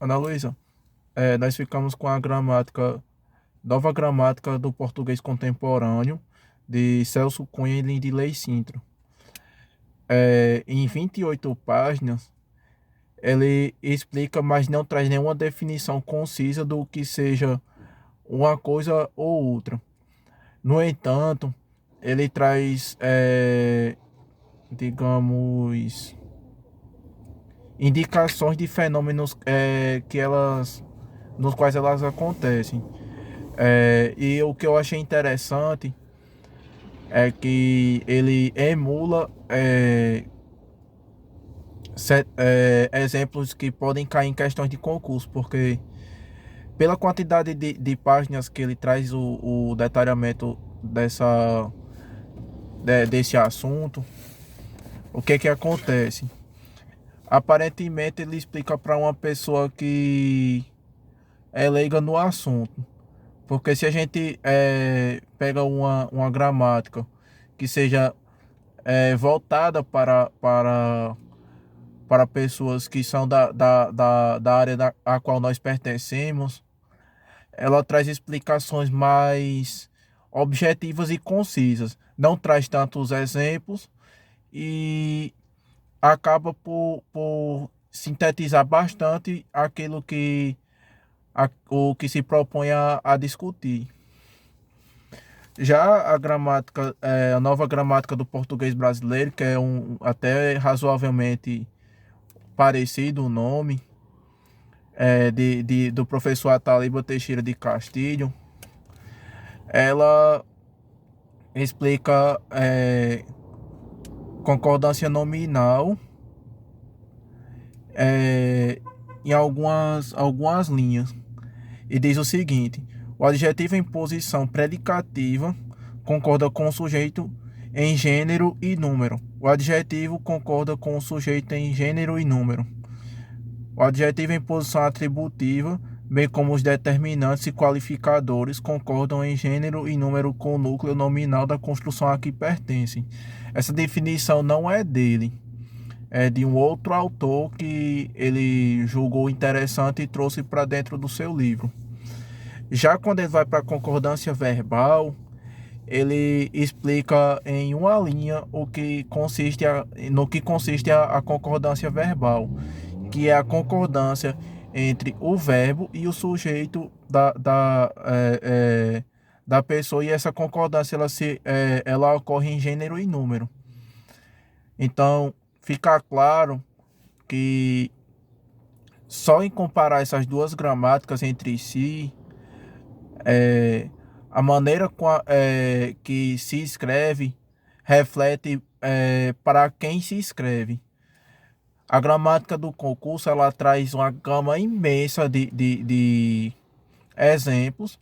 Ana Luísa, nós ficamos com a gramática, nova gramática do português contemporâneo, de Celso Cunha e Lindley Sintra. Em 28 páginas, ele explica, mas não traz nenhuma definição concisa do que seja uma coisa ou outra. No entanto, ele traz, digamos, indicações de fenômenos nos quais elas acontecem. E o que eu achei interessante é que ele emula exemplos que podem cair em questões de concurso, porque pela quantidade de páginas que ele traz o detalhamento desse assunto, o que acontece? Aparentemente ele explica para uma pessoa que é leiga no assunto. Porque se a gente pega uma gramática que seja voltada para pessoas que são da área a qual nós pertencemos, ela traz explicações mais objetivas e concisas. Não traz tantos exemplos e acaba por sintetizar bastante aquilo o que se propõe a discutir. Já a gramática, a nova gramática do português brasileiro, que é até razoavelmente parecido o nome, do professor Ataliba Teixeira de Castilho, ela explica concordância nominal é, em algumas linhas. E diz o seguinte: o adjetivo em posição predicativa concorda com o sujeito em gênero e número. O adjetivo concorda com o sujeito em gênero e número. O adjetivo em posição atributiva, bem como os determinantes e qualificadores, concordam em gênero e número com o núcleo nominal da construção a que pertencem. Essa definição não é dele, é de um outro autor que ele julgou interessante e trouxe para dentro do seu livro. Já quando ele vai para a concordância verbal, ele explica em uma linha no que consiste a concordância verbal, que é a concordância entre o verbo e o sujeito da pessoa, e essa concordância ela ocorre em gênero e número. Então, fica claro que só em comparar essas duas gramáticas entre si, a maneira que se escreve reflete para quem se escreve. A gramática do concurso ela traz uma gama imensa de exemplos,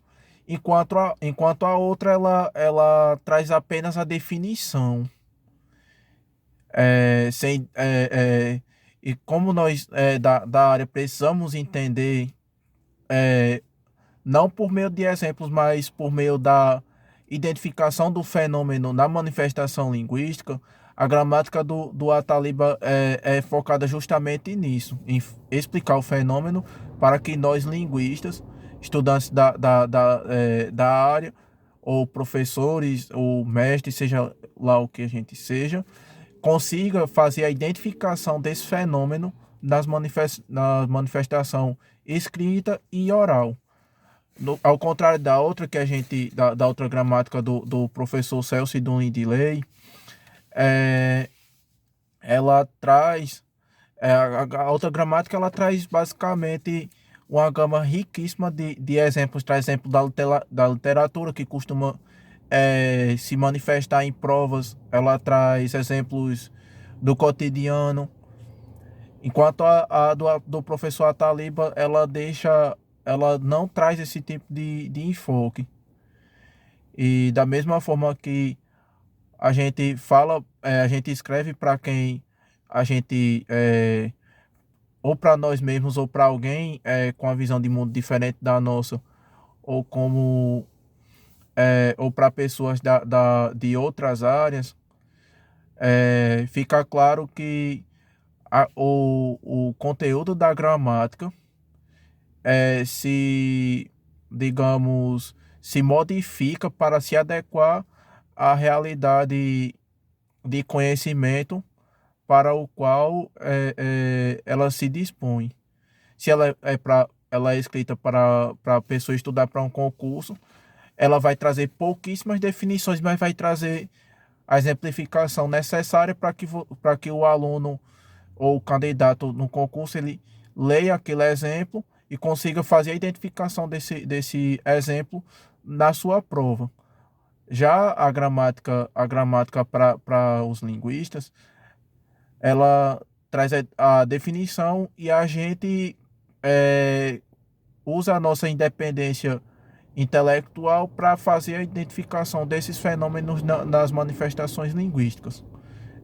enquanto a outra ela traz apenas a definição. É, sem, é, é, e como nós da área precisamos entender, é, não por meio de exemplos, mas por meio da identificação do fenômeno na manifestação linguística, a gramática do Ataliba é focada justamente nisso, em explicar o fenômeno para que nós linguistas, estudantes da área, ou professores, ou mestres, seja lá o que a gente seja, consiga fazer a identificação desse fenômeno na manifestação escrita e oral. Ao contrário da outra gramática do professor Celso e do Lindley, é, ela traz, a outra gramática ela traz basicamente uma gama riquíssima de exemplos. Traz exemplo da literatura que costuma se manifestar em provas, ela traz exemplos do cotidiano, enquanto do professor Ataliba, ela não traz esse tipo de enfoque. E da mesma forma que a gente fala, a gente escreve para quem a gente, ou para nós mesmos, ou para alguém com a visão de mundo diferente da nossa, ou ou para pessoas de outras áreas, fica claro que o conteúdo da gramática se, digamos, se modifica para se adequar à realidade de conhecimento para o qual ela se dispõe. Se ela é escrita para a pessoa estudar para um concurso, ela vai trazer pouquíssimas definições, mas vai trazer a exemplificação necessária para que o aluno ou o candidato no concurso ele leia aquele exemplo e consiga fazer a identificação desse exemplo na sua prova. Já a gramática para os linguistas, ela traz a definição e a gente é, usa a nossa independência intelectual para fazer a identificação desses fenômenos nas manifestações linguísticas.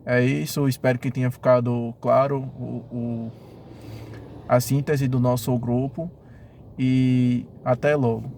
É isso, espero que tenha ficado claro a síntese do nosso grupo e até logo.